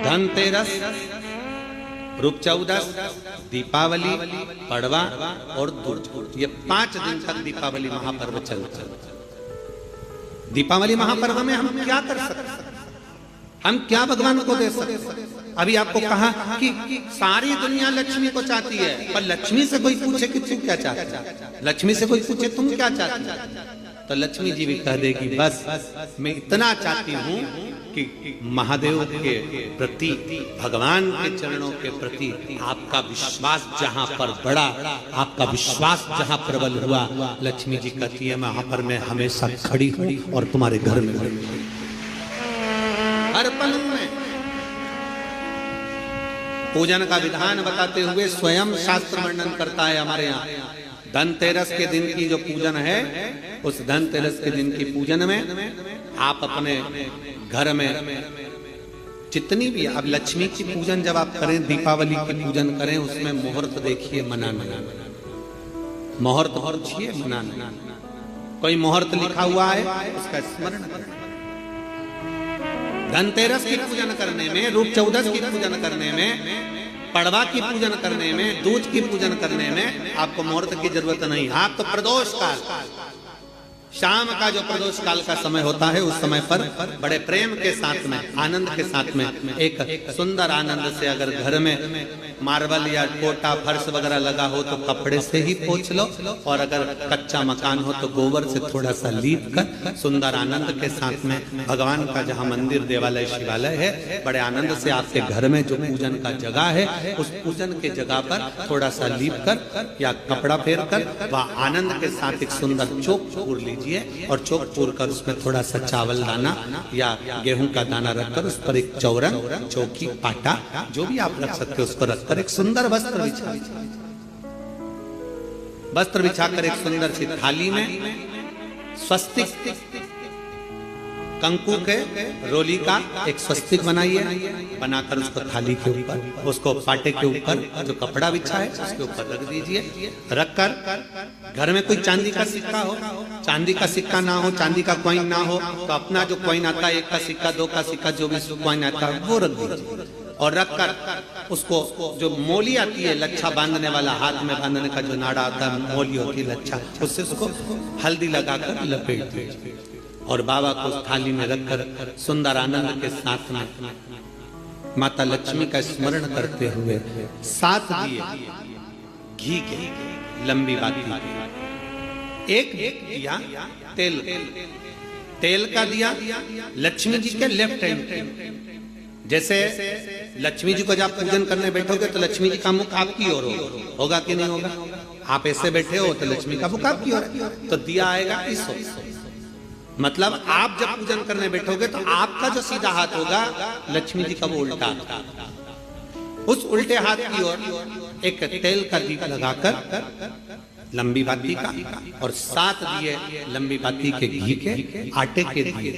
धनतेरस, रूप चौदस, दीपावली, पड़वा और दूज, ये 5 दिन तक दीपावली महापर्व चलता है। दीपावली महापर्व में हम क्या कर सकते हैं? हम क्या भगवान को दे सकते हैं? अभी आपको कहा कि सारी दुनिया लक्ष्मी को चाहती है, पर लक्ष्मी से कोई पूछे कि तू क्या चाहता है, लक्ष्मी से कोई पूछे तुम क्या चाहती है, तो लक्ष्मी जी भी कह देगी बस मैं इतना चाहती हूँ कि महादेव के प्रति, भगवान के चरणों के प्रति आपका विश्वास जहाँ पर बढ़ा, आपका विश्वास जहाँ प्रबल हुआ, लक्ष्मी जी कहती है वहां पर मैं हमेशा खड़ी हूँ और तुम्हारे घर में हर पल में। पूजन का विधान बताते हुए स्वयं शास्त्र वर्णन करता है हमारे यहाँ। धनतेरस के दिन की जो पूजन है, उस धनतेरस के दिन की पूजन में आप अपने घर में जितनी भी, अब लक्ष्मी की पूजन जब आप करें, दीपावली की पूजन करें, उसमें मुहूर्त देखिए, मनाना, मुहूर्त पूछिए, मनाना, कोई मुहूर्त लिखा हुआ है उसका स्मरण करें। धनतेरस की पूजन करने में, रूप चौदस की पूजन करने में, पड़वा की पूजन करने में, दूज की पूजन करने में आपको मुहूर्त की जरूरत नहीं। आप तो प्रदोष काल, शाम का जो प्रदोष काल का समय होता है, उस समय पर बड़े प्रेम के साथ में, आनंद के साथ में, एक सुंदर आनंद से अगर घर में मार्बल या कोटा फर्श वगैरह लगा हो तो कपड़े से ही पोंछ लो, और अगर कच्चा मकान हो तो गोबर से थोड़ा सा लीप कर सुंदर आनंद के साथ में, भगवान का जहाँ मंदिर, देवालय, शिवालय है, बड़े आनंद से आपके घर में जो पूजन का जगह है, उस पूजन के जगह पर थोड़ा सा लीप कर या कपड़ा फेर कर वह आनंद के साथ एक सुंदर चौक पूर लीजिए, और चौक पूर कर उसमें थोड़ा सा चावल दाना या गेहूं का दाना रखकर उस पर एक चौरंग, चौकी, पाटा जो भी आप रख सकते हो उसको रखकर एक सुंदर वस्त्र बिछाकर एक सुंदर सी थाली में स्वस्तिक, कंकु के रोली का एक स्वस्तिक बनाइए, बनाकर उसको थाली के ऊपर, उसको पाटे के ऊपर जो कपड़ा बिछा है उसके ऊपर रख दीजिए। रखकर घर में कोई चांदी का सिक्का हो, चांदी का सिक्का ना हो, चांदी का कॉइन ना हो, तो अपना जो कॉइन आता है, 1 का सिक्का, 2 का सिक्का, जो भी कॉइन आता है वो रख दीजिए। और रखकर उसको जो मोली आती है, लच्छा बांधने वाला, हाथ में बांधने का जो नाड़ा आता है, मोली होती है लच्छा, उससे उसको हल्दी लगाकर लपेट दीजिए और बाबा को उस थाली में रखकर सुंदर आनंद के साथ में माता लक्ष्मी का स्मरण करते हुए 7 दिए घी के, लंबी बाती, एक दिया तेल का दिया लक्ष्मी जी के लेफ्ट हैंड। जैसे लक्ष्मी जी को जब पूजन करने बैठोगे तो लक्ष्मी जी का मुख आपकी ओर होगा कि नहीं होगा? आप ऐसे बैठे हो तो लक्ष्मी का मुख आपकी ओर, तो दिया आएगा इस ओर। मतलब आप जब पूजन करने बैठोगे तो आपका जो सीधा हाथ होगा, लक्ष्मी जी का वो उल्टा, उस उल्टे हाथ की ओर एक तेल का दीप लगाकर लंबी बाती का, और 7 दिए लंबी बाती के घी के, आटे के दिए,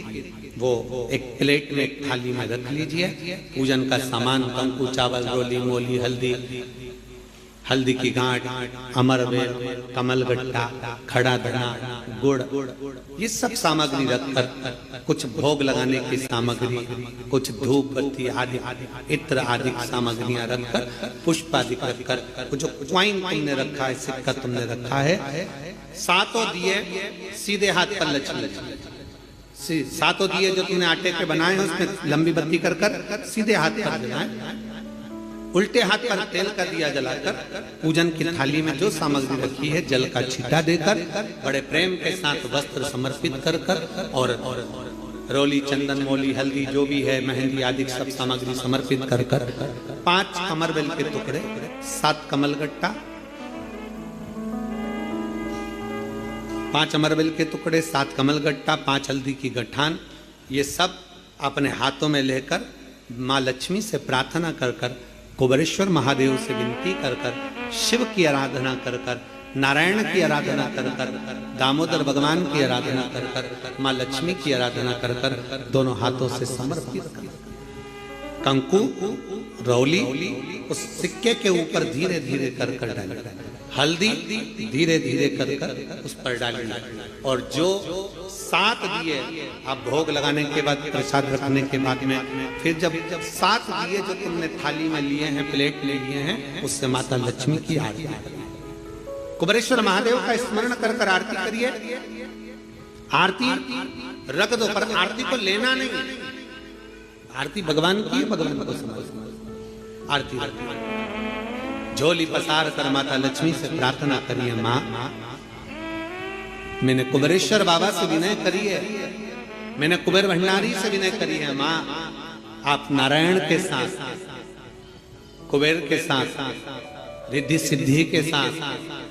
वो एक प्लेट में, एक थाली में रख लीजिए। पूजन का सामान, कंकु, चावल, रोली, मोली, हल्दी की गांठ, अमरवेल, कमलगट्टा, खड़ा धना, गुड़, ये सब सामग्री रखकर, कुछ भोग लगाने की सामग्री, कुछ धूप बत्ती आदि, इत्र आदि सामग्रियां रखकर, पुष्प आदि रखकर, जो क्वाइन तुमने रखा है, सिक्का तुमने रखा है, 7 दिए सीधे हाथ पर लक्ष्मी, 7 दिए जो तुमने आटे के बनाए हैं उसमें लंबी बत्ती कर सीधे हाथ पर जलाएं। उल्टे हाथ पर तेल का दिया जलाकर पूजन की थाली में जो सामग्री रखी है, जल का छींटा देकर, बड़े प्रेम के साथ वस्त्र समर्पित कर और रोली, चंदन, मोली, हल्दी जो भी है, मेहंदी आदि सब सामग्री समर्पित कर 5 अमरवेल के टुकड़े, 7 कमलगट्टा, 5 अमरवेल के टुकड़े, 7 कमलगट्टा, 5 हल्दी की गठान, ये सब अपने हाथों में लेकर माँ लक्ष्मी से प्रार्थना कर कुबेरेश्वर महादेव से विनती कर शिव की आराधना कर नारायण की आराधना कर दामोदर भगवान की आराधना कर माँ लक्ष्मी की आराधना कर दोनों हाथों से समर्पित कर कंकु, रौली उस सिक्के के ऊपर धीरे धीरे कर डालें। हल्दी धीरे धीरे कर कर उस पर डालना, और जो 7 दिए आप भोग लगाने के बाद, प्रसाद रखने के बाद में, फिर जब 7 दिए जो तुमने थाली में लिए हैं, प्लेट में लिए हैं, उससे माता लक्ष्मी की आरती, कुबेरेश्वर महादेव का स्मरण कर कर आरती करिए। आरती रख दो, पर आरती को लेना नहीं, आरती भगवान की है, भगवान को समझ। आरती झोली पसार कर माता लक्ष्मी से प्रार्थना करिए, माँ मैंने कुबेरेश्वर बाबा से विनय करी है, मैंने कुबेर भंडारी से विनय करी है, माँ आप नारायण के साथ, कुबेर के साथ, रिद्धि सिद्धि के साथ,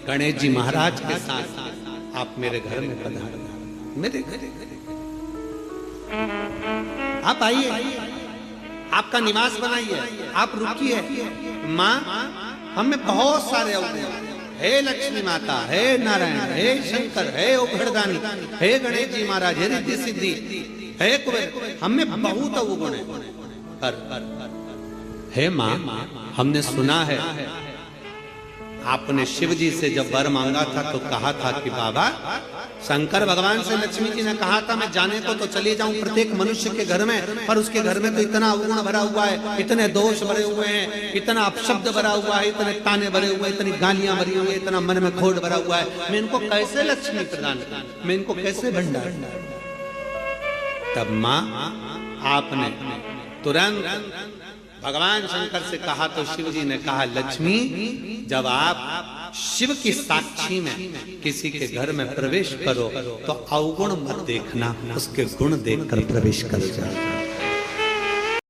गणेश जी महाराज के साथ आप मेरे घर में पधारो, मेरे घर आप आइए, आपका निवास बनाइए, आप रुकिए। माँ हमें बहुत सारे अवगुण, हे लक्ष्मी माता, हे नारायण, हे शंकर, हे उभरदानी, हे गणेश जी महाराज, हे रिद्धि सिद्धि, हे कुबेर, हमें बहुत अवगुण है, पर हे माँ हमने सुना है आपने शिव जी से जब वर मांगा था तो कहा था कि बाबा, शंकर भगवान से लक्ष्मी जी ने कहा था मैं जाने को तो चले जाऊं प्रत्येक मनुष्य के घर में, पर उसके घर में तो इतना अवगुण भरा हुआ है, इतने दोष भरे हुए हैं, इतना अपशब्द भरा हुआ है, इतने ताने भरे हुए, इतनी गालियां भरी हुई है, इतना मन में खोट भरा हुआ है, मैं इनको कैसे लक्ष्मी प्रदान करूं, मैं इनको कैसे भंडार। तब माँ आपने तुरंत भगवान शंकर से कहा तो शिव जी ने कहा, लक्ष्मी जब आप शिव की साक्षी में किसी के घर में प्रवेश करो तो अवगुण मत देखना, उसके गुण देखकर प्रवेश कर जाओ।